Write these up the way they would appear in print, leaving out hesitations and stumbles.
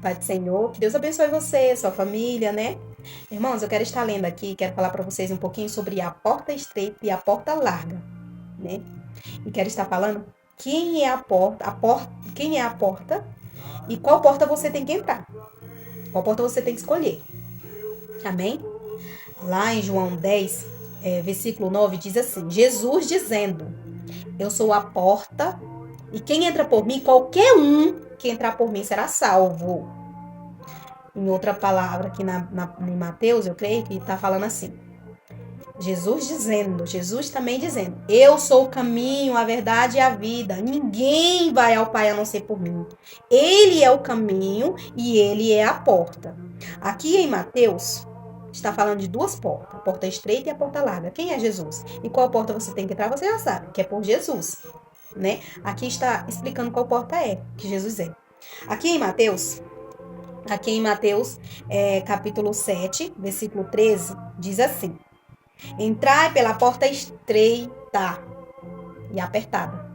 Pai do Senhor, que Deus abençoe você, sua família, né? Irmãos, eu quero estar lendo aqui, quero falar para vocês um pouquinho sobre a porta estreita e a porta larga, né? E quero estar falando quem é quem é a porta e qual porta você tem que entrar. Qual porta você tem que escolher. Amém? Lá em João 10, versículo 9, diz assim: Jesus dizendo: eu sou a porta e quem entra por mim, qualquer um que entrar por mim será salvo. Em outra palavra, aqui em Mateus, eu creio que está falando assim. Jesus também dizendo: eu sou o caminho, a verdade e a vida. Ninguém vai ao Pai a não ser por mim. Ele é o caminho e ele é a porta. Aqui em Mateus, está falando de duas portas, a porta estreita e a porta larga. Quem é Jesus? E qual porta você tem que entrar, você já sabe, que é por Jesus, né? Aqui está explicando qual porta é, que Jesus é. Aqui em Mateus, capítulo 7, versículo 13, diz assim: entrai pela porta estreita e apertada.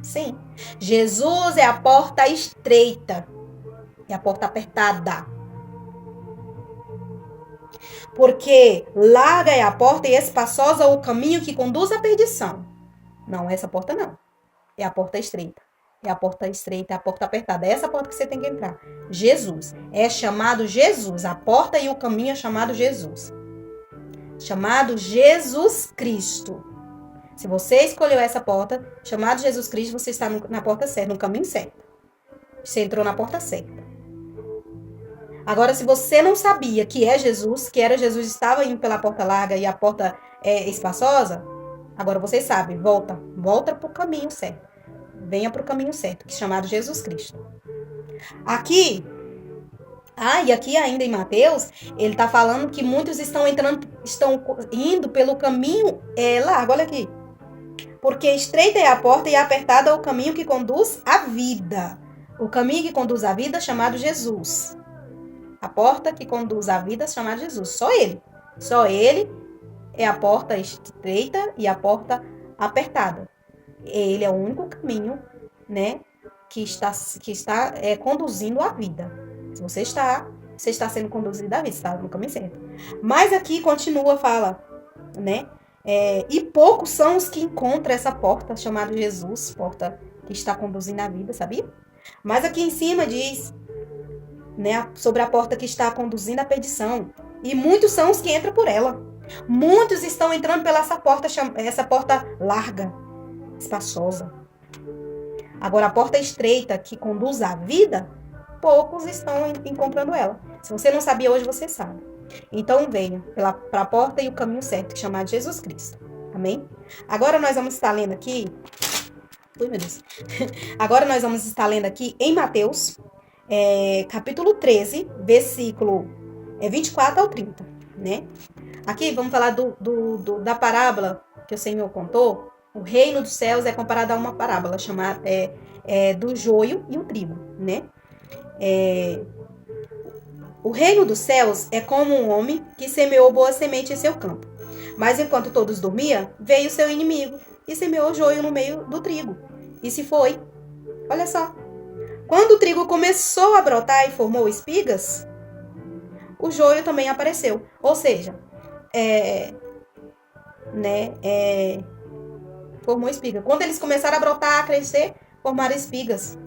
Sim, Jesus é a porta estreita e a porta apertada. Porque larga é a porta e espaçosa o caminho que conduz à perdição. Não, essa porta não. É a porta estreita. É a porta estreita, é a porta apertada. É essa porta que você tem que entrar. Jesus. É chamado Jesus. A porta e o caminho é chamado Jesus. Chamado Jesus Cristo. Se você escolheu essa porta, chamado Jesus Cristo, você está na porta certa, no caminho certo. Você entrou na porta certa. Agora, se você não sabia que é Jesus, que era Jesus, estava indo pela porta larga e a porta espaçosa, agora você sabe, volta para o caminho certo. Venha para o caminho certo, que é chamado Jesus Cristo. Aqui, e aqui ainda em Mateus, ele está falando que muitos estão indo pelo caminho largo, olha aqui. Porque estreita é a porta e apertada é o caminho que conduz à vida. O caminho que conduz à vida é chamado Jesus. A porta que conduz à vida é chamada Jesus. Só ele. Só ele é a porta estreita e a porta apertada. Ele é o único caminho, né, que está conduzindo à vida. Se você está sendo conduzido à vida, está no caminho certo. Mas aqui continua, fala, né? E poucos são os que encontram essa porta chamada Jesus, porta que está conduzindo à vida, sabia? Mas aqui em cima diz, né, sobre a porta que está conduzindo à perdição. E muitos são os que entram por ela. Muitos estão entrando pela essa porta larga, espaçosa. Agora, a porta estreita que conduz à vida, poucos estão encontrando ela. Se você não sabia hoje, você sabe. Então, venha para a porta e o caminho certo, chamado Jesus Cristo. Amém? Agora nós vamos estar lendo aqui. Ui, meu Deus. Agora nós vamos estar lendo aqui em Mateus, capítulo 13, versículo 24 ao 30, né? Aqui vamos falar da parábola que o Senhor contou. O reino dos céus é comparado a uma parábola chamada do joio e o trigo, né? O reino dos céus é como um homem que semeou boa semente em seu campo. Mas enquanto todos dormiam, veio seu inimigo e semeou joio no meio do trigo. E se foi. Olha só. Quando o trigo começou a brotar e formou espigas, o joio também apareceu. Ou seja, formou espiga. Quando eles começaram a brotar, a crescer, formaram espigas.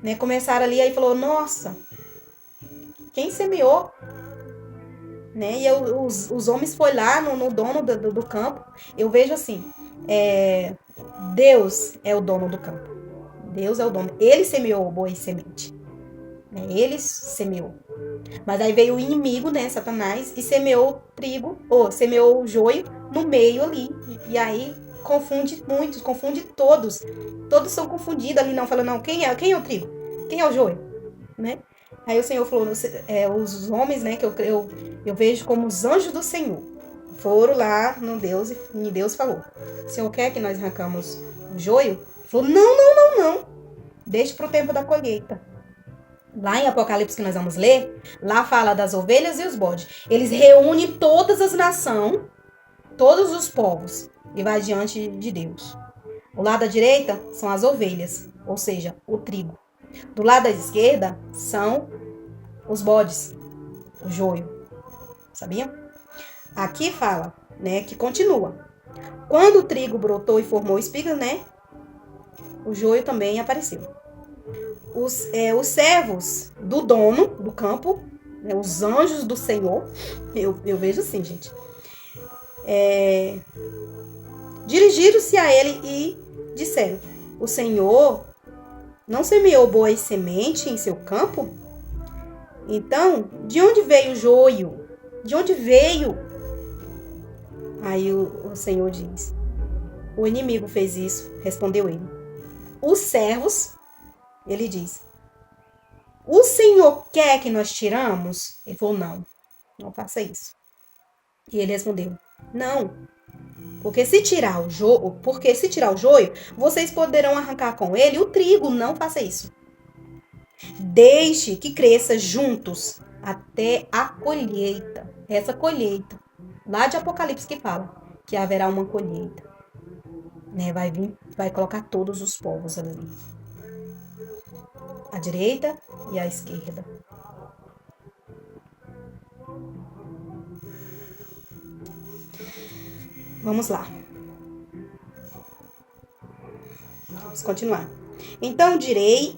Né? Começaram ali, aí falou, nossa, quem semeou? Né? E os homens foram lá no dono do campo. Eu vejo assim, Deus é o dono do campo. Deus é o dono. Ele semeou boa semente. Né? Ele semeou. Mas aí veio o inimigo, né, Satanás, e semeou trigo, semeou o joio no meio ali. E aí confunde muitos, confunde todos. Todos são confundidos ali, não. Falando, não, quem é o trigo? Quem é o joio? Né? Aí o Senhor falou, os homens, né, que eu vejo como os anjos do Senhor, foram lá no Deus e Deus falou, o Senhor quer que nós arrancamos o joio? Ele falou, não. Deixe para o tempo da colheita. Lá em Apocalipse que nós vamos ler, lá fala das ovelhas e os bodes. Eles reúnem todas as nações, todos os povos, e vai diante de Deus. O lado da direita são as ovelhas, ou seja, o trigo. Do lado da esquerda são os bodes, o joio. Sabiam? Aqui fala, né, que continua. Quando o trigo brotou e formou espigas, né, o joio também apareceu. Os servos do dono do campo, né, os anjos do Senhor, eu vejo assim, gente, dirigiram-se a ele e disseram: o Senhor não semeou boa semente em seu campo? Então, de onde veio o joio? De onde veio? Aí o Senhor diz: o inimigo fez isso, respondeu ele. Os servos, ele diz: o Senhor quer que nós tiramos? Ele falou: não faça isso. E ele respondeu: não, porque se tirar o joio, vocês poderão arrancar com ele o trigo. Não faça isso. Deixe que cresça juntos até a colheita. Essa colheita, lá de Apocalipse que fala que haverá uma colheita, né? Vai colocar todos os povos ali, a direita e a esquerda. Vamos lá. Vamos continuar. Então direi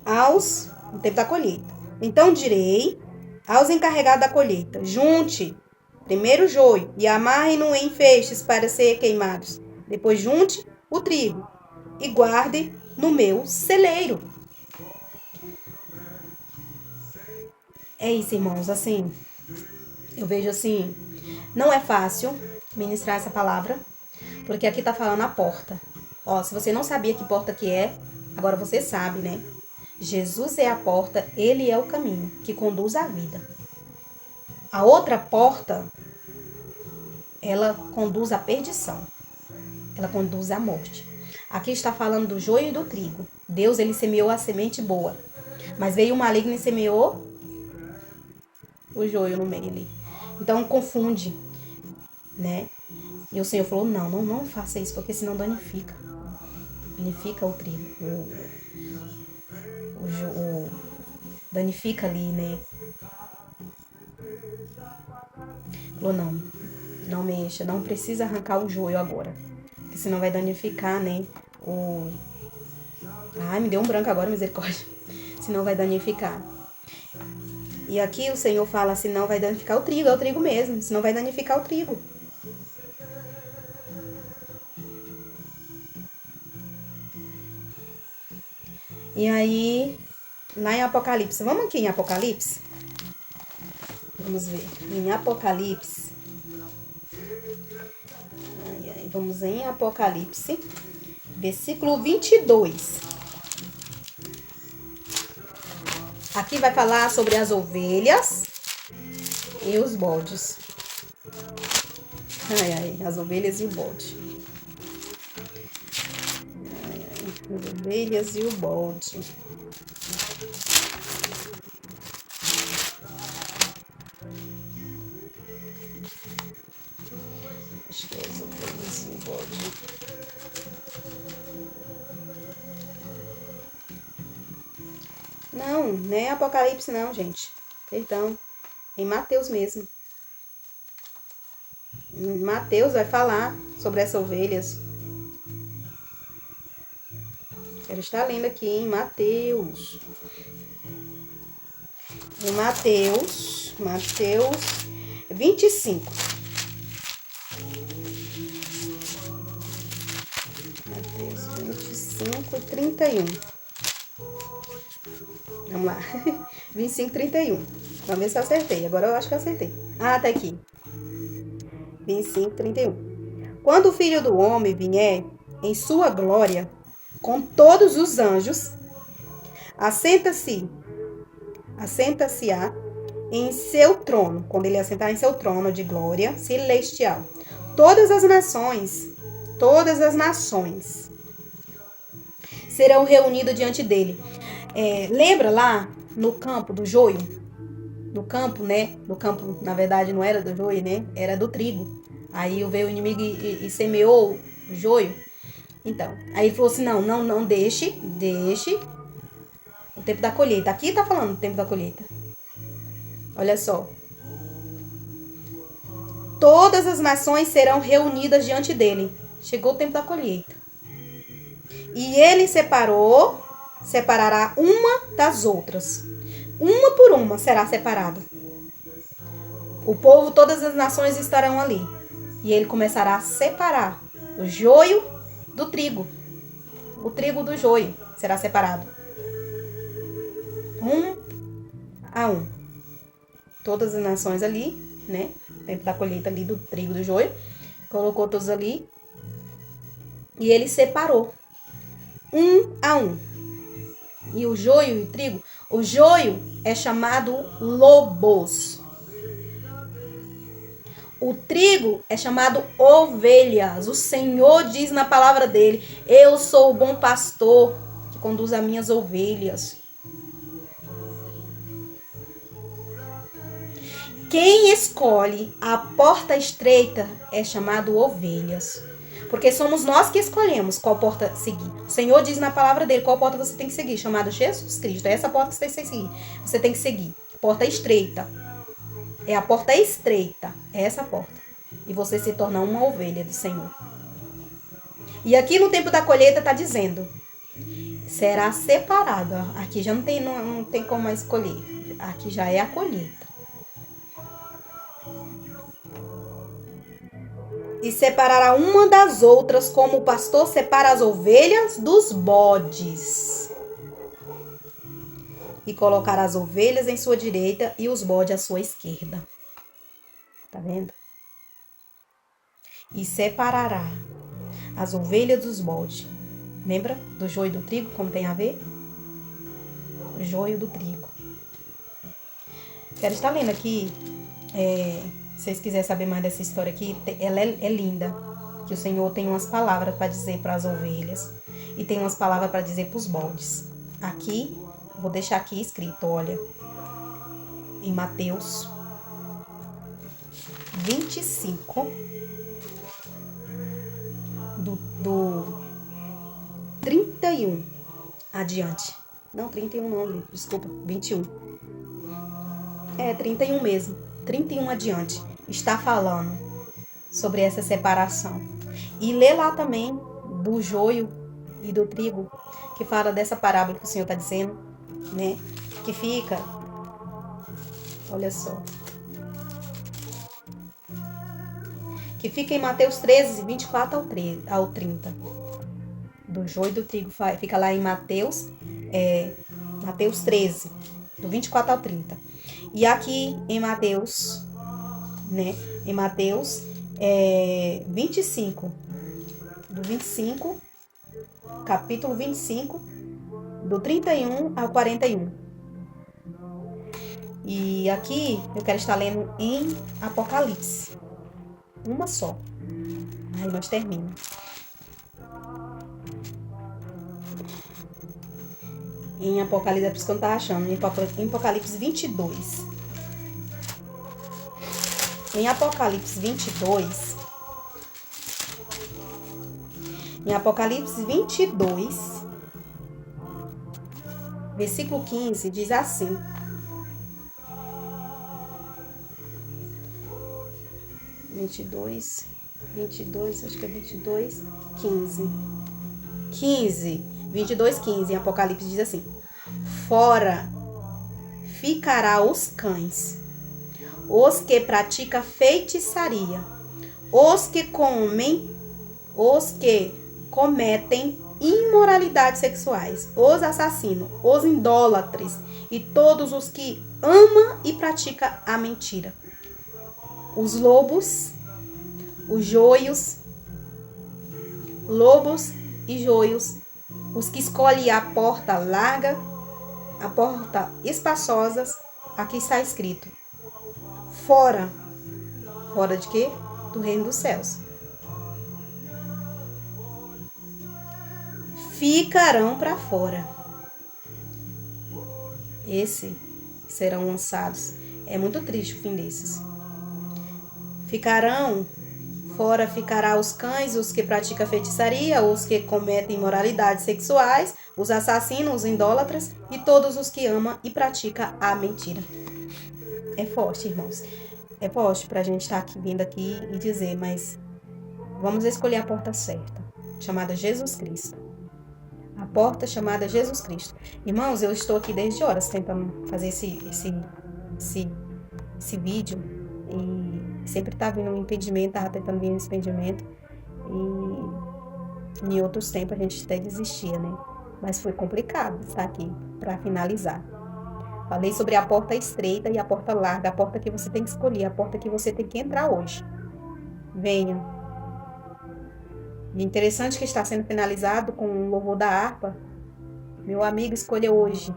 no tempo da colheita. Então direi aos encarregados da colheita: junte primeiro o joio e amarre-no em feixes para ser queimados. Depois junte o trigo e guarde no meu celeiro. É isso, irmãos. Assim, eu vejo assim, não é fácil ministrar essa palavra, porque aqui tá falando a porta. Ó, se você não sabia que porta que é, agora você sabe, né? Jesus é a porta, ele é o caminho que conduz à vida. A outra porta, ela conduz à perdição. Ela conduz à morte. Aqui está falando do joio e do trigo. Deus, ele semeou a semente boa. Mas veio o maligno e semeou o joio no meio ali. Então confunde, né? E o Senhor falou: não faça isso, porque senão danifica. Danifica o trigo. Danifica ali, né? Falou: não mexa, não precisa arrancar o joio agora, porque senão vai danificar, né? Ai, me deu um branco agora, misericórdia. Senão vai danificar. E aqui o Senhor fala: senão vai danificar o trigo, é o trigo mesmo, senão vai danificar o trigo. E aí, lá em Apocalipse, vamos aqui em Apocalipse? Vamos ver, em Apocalipse. Vamos em Apocalipse, versículo 22. Aqui vai falar sobre as ovelhas e os bodes. As ovelhas e o bode. As ovelhas e o bode. Acho que é as ovelhas e o bode. Não é Apocalipse não, gente. Perdão. Em Mateus mesmo. Em Mateus vai falar sobre essas ovelhas. Quero estar lendo aqui em Mateus. Em Mateus 25. Mateus 25 e 31. Vamos lá. 25 e 31. Vamos ver se eu acertei. Agora eu acho que eu acertei. Ah, tá aqui. 25 e 31. Quando o Filho do Homem vier em sua glória, com todos os anjos, assenta-se em seu trono, quando ele assentar em seu trono de glória celestial. Todas as nações serão reunidas diante dele. Lembra lá no campo do joio? No campo, né? No campo, na verdade, não era do joio, né? Era do trigo. Aí veio o inimigo e semeou o joio. Então, aí ele falou assim: não deixe o tempo da colheita. Aqui tá falando do tempo da colheita. Olha só. Todas as nações serão reunidas diante dele. Chegou o tempo da colheita. E ele separará uma das outras. Uma por uma será separado. O povo, todas as nações estarão ali. E ele começará a separar o joio do trigo. O trigo do joio será separado. Um a um. Todas as nações ali, né? Tempo da colheita ali do trigo do joio. Colocou todos ali. E ele separou. Um a um. E o joio e o trigo. O joio é chamado lobos. O trigo é chamado ovelhas. O Senhor diz na palavra dele: eu sou o bom pastor que conduz as minhas ovelhas. Quem escolhe a porta estreita é chamado ovelhas. Porque somos nós que escolhemos qual porta seguir. O Senhor diz na palavra dele qual porta você tem que seguir, chamado Jesus Cristo. É essa porta que você tem que seguir. Você tem que seguir. Porta estreita. É a porta estreita. É essa porta. E você se torna uma ovelha do Senhor. E aqui no tempo da colheita está dizendo: será separada. Aqui já não tem como mais escolher. Aqui já é a colheita. E separará uma das outras, como o pastor separa as ovelhas dos bodes. E colocará as ovelhas em sua direita e os bodes à sua esquerda. Tá vendo? E separará as ovelhas dos bodes. Lembra do joio e do trigo, como tem a ver? O joio do trigo. Quero estar lendo aqui... Se vocês quiserem saber mais dessa história aqui, ela é linda. Que o Senhor tem umas palavras para dizer para as ovelhas. E tem umas palavras para dizer para os bodes. Aqui, vou deixar aqui escrito, olha. Em Mateus 25. Do 31 adiante. Não, 31 não, desculpa, 21. É, 31 mesmo. 31 adiante, está falando sobre essa separação. E lê lá também do joio e do trigo, que fala dessa parábola que o Senhor está dizendo, né? Que fica, olha só, que fica em Mateus 13, 24 ao 30. Do joio e do trigo, fica lá em Mateus 13, do 24 ao 30. E aqui em Mateus, né? Em Mateus 25, do 25, capítulo 25, do 31 ao 41. E aqui eu quero estar lendo em Apocalipse. Uma só. Aí nós terminamos. Em Apocalipse, é por isso que eu não estava achando. Em Apocalipse 22. Em Apocalipse 22. Em Apocalipse 22. Versículo 15 diz assim. Vinte e dois, acho que é 22, 15. 22, 15, em Apocalipse diz assim: fora ficará os cães, os que praticam feitiçaria, os que cometem imoralidades sexuais, os assassinos, os idólatras e todos os que amam e praticam a mentira. Os lobos, os joios, lobos e joios, os que escolhem a porta larga, a porta espaçosa, aqui está escrito: fora. Fora de quê? Do reino dos céus. Ficarão para fora. Esses serão lançados. É muito triste o fim desses. Ficarão fora, ficará os cães, os que praticam feitiçaria, os que cometem imoralidades sexuais, os assassinos, os idólatras e todos os que amam e praticam a mentira. É forte, irmãos. É forte pra gente estar aqui, vindo aqui e dizer, mas vamos escolher a porta certa, chamada Jesus Cristo. A porta chamada Jesus Cristo. Irmãos, eu estou aqui desde horas tentando fazer esse, esse vídeo e sempre tá vindo um impedimento, tava tentando vir um impedimento e em outros tempos a gente até desistia, né? Mas foi complicado estar aqui para finalizar. Falei sobre a porta estreita e a porta larga, a porta que você tem que escolher, a porta que você tem que entrar hoje. Venha. E interessante que está sendo finalizado com o louvor da harpa. Meu amigo, escolha hoje.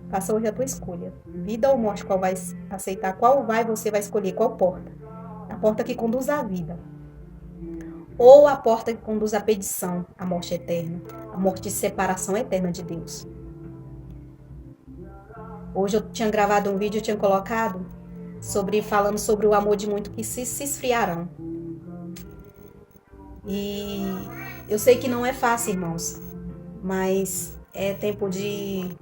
Faça hoje a tua escolha. Vida ou morte, qual vai aceitar? Você vai escolher? Qual porta? A porta que conduz à vida. Ou a porta que conduz à perdição, à morte eterna. A morte de separação eterna de Deus. Hoje eu tinha gravado um vídeo, eu tinha colocado falando sobre o amor de muito que se esfriarão. E eu sei que não é fácil, irmãos, mas é tempo de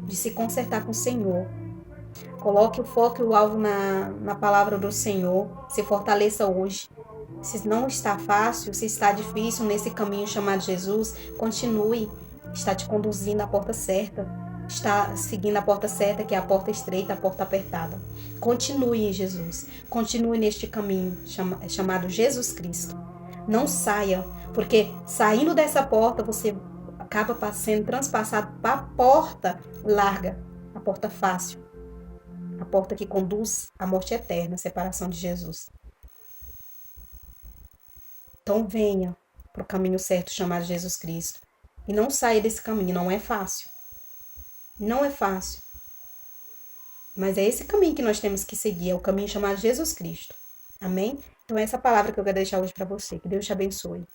se consertar com o Senhor. Coloque o foco e o alvo na palavra do Senhor. Se fortaleça hoje. Se não está fácil, se está difícil nesse caminho chamado Jesus, continue. Está te conduzindo à porta certa. Está seguindo a porta certa, que é a porta estreita, a porta apertada. Continue em Jesus. Continue neste caminho chamado Jesus Cristo. Não saia, porque saindo dessa porta, você acaba sendo transpassado para a porta larga, a porta fácil, a porta que conduz à morte eterna, a separação de Jesus. Então venha para o caminho certo chamado Jesus Cristo. E não saia desse caminho, não é fácil. Não é fácil. Mas é esse caminho que nós temos que seguir, é o caminho chamado Jesus Cristo. Amém? Então é essa palavra que eu quero deixar hoje para você. Que Deus te abençoe.